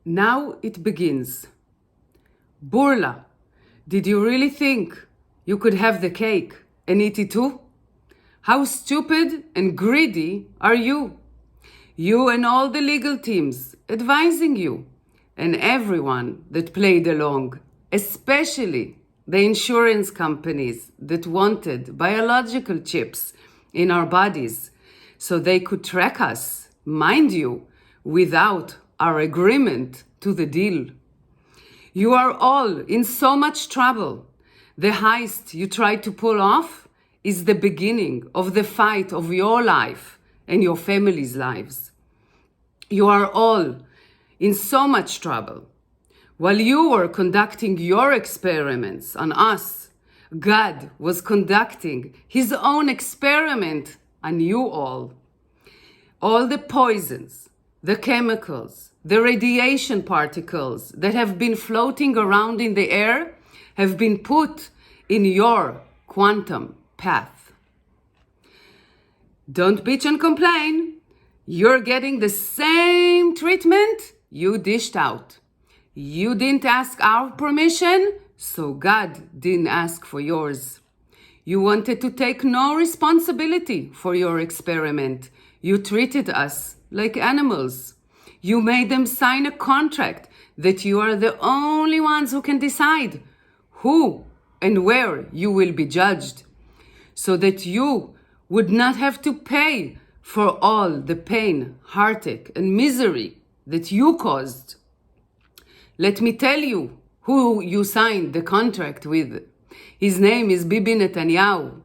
Now it begins. Burla, did you really think you could have the cake and eat it too? How stupid and greedy are you? You and all the legal teams advising you, and everyone that played along, especially the insurance companies that wanted biological chips in our bodies so they could track us, mind you, without our agreement to the deal. You are all in so much trouble. The heist you tried to pull off is the beginning of the fight of your life and your family's lives. You are all in so much trouble. While you were conducting your experiments on us, God was conducting his own experiment on you all. All the poisons, the chemicals, the radiation particles that have been floating around in the air have been put in your quantum path. Don't bitch and complain. You're getting the same treatment you dished out. You didn't ask our permission, so God didn't ask for yours. You wanted to take no responsibility for your experiment. You treated us like animals. You made them sign a contract that you are the only ones who can decide who and where you will be judged, so that you would not have to pay for all the pain, heartache, and misery that you caused. Let me tell you who you signed the contract with. His name is Bibi Netanyahu,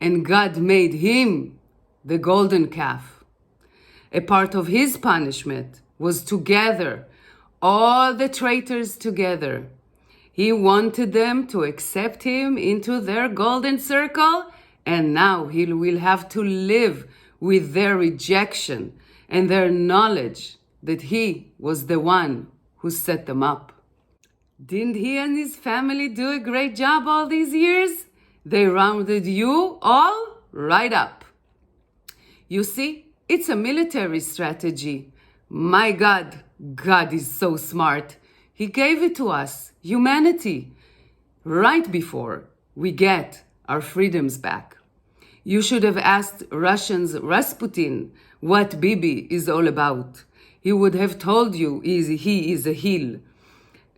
and God made him the golden calf. A part of his punishment was to gather all the traitors together. He wanted them to accept him into their golden circle, and now he will have to live with their rejection and their knowledge that he was the one who set them up. Didn't he and his family do a great job all these years? They rounded you all right up. You see, it's a military strategy. My God, God is so smart. He gave it to us, humanity, right before we get our freedoms back. You should have asked Russians Rasputin what Bibi is all about. He would have told you he is a heel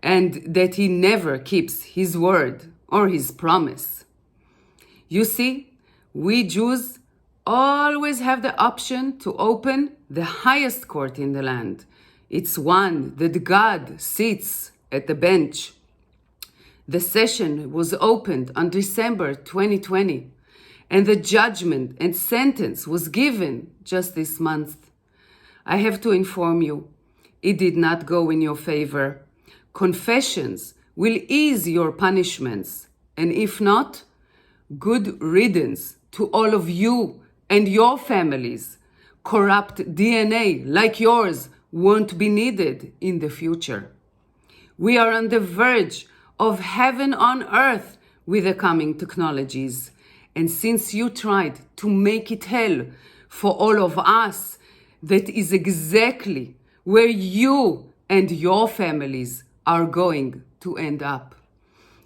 and that he never keeps his word or his promise. You see, we Jews always have the option to open the highest court in the land. It's one that God sits at the bench. The session was opened on December 2020, and the judgment and sentence was given just this month. I have to inform you, it did not go in your favor. Confessions will ease your punishments, and if not, good riddance to all of you and your families. Corrupt DNA like yours won't be needed in the future. We are on the verge of heaven on earth with the coming technologies. And since you tried to make it hell for all of us, that is exactly where you and your families are going to end up.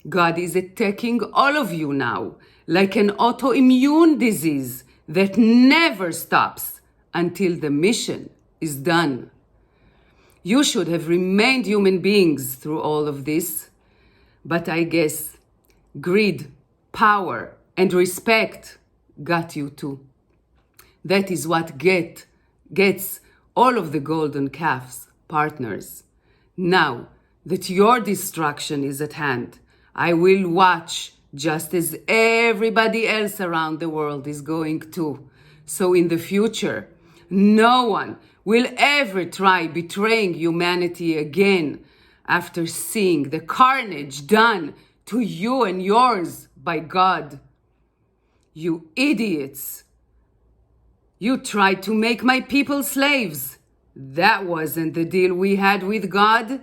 God is attacking all of you now like an autoimmune disease that never stops until the mission is done. You should have remained human beings through all of this, but I guess greed, power, and respect got you too. That is what gets all of the golden calves partners. Now that your destruction is at hand, I will watch just as everybody else around the world is going to. So in the future, no one will ever try betraying humanity again after seeing the carnage done to you and yours by God. You idiots! You tried to make my people slaves. That wasn't the deal we had with God.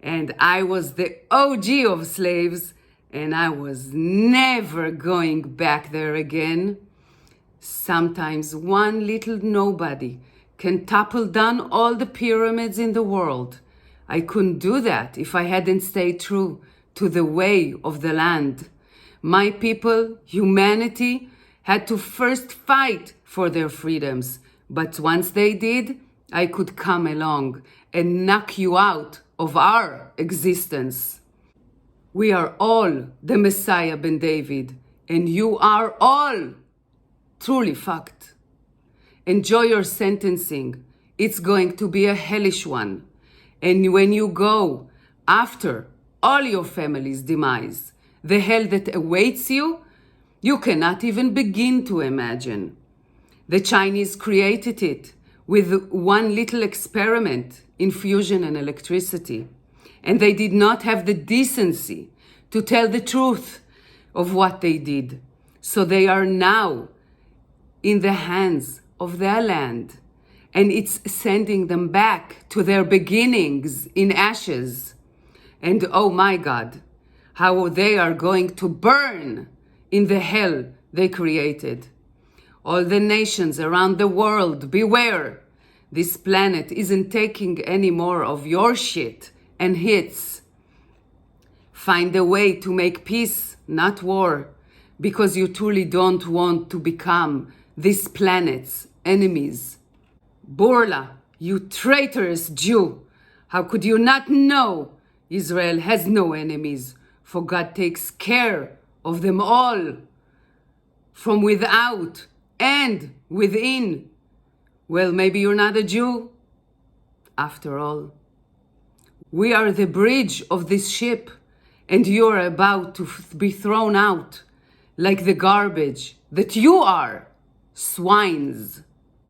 And I was the OG of slaves, and I was never going back there again. Sometimes one little nobody can topple down all the pyramids in the world. I couldn't do that if I hadn't stayed true to the way of the land. My people, humanity, had to first fight for their freedoms. But once they did, I could come along and knock you out of our existence. We are all the Messiah ben David, and you are all truly fucked. Enjoy your sentencing. It's going to be a hellish one. And when you go after all your family's demise, the hell that awaits you, you cannot even begin to imagine. The Chinese created it with one little experiment in fusion and electricity. And they did not have the decency to tell the truth of what they did. So they are now in the hands of their land. And it's sending them back to their beginnings in ashes. And oh my God, how they are going to burn in the hell they created. All the nations around the world, beware. This planet isn't taking any more of your shit and hits. Find a way to make peace, not war, because you truly don't want to become this planet's enemies. Borla, you traitorous Jew, how could you not know Israel has no enemies, for God takes care of them all, from without and within. Well, maybe you're not a Jew. After all, we are the bridge of this ship, and you're about to be thrown out like the garbage that you are, swines.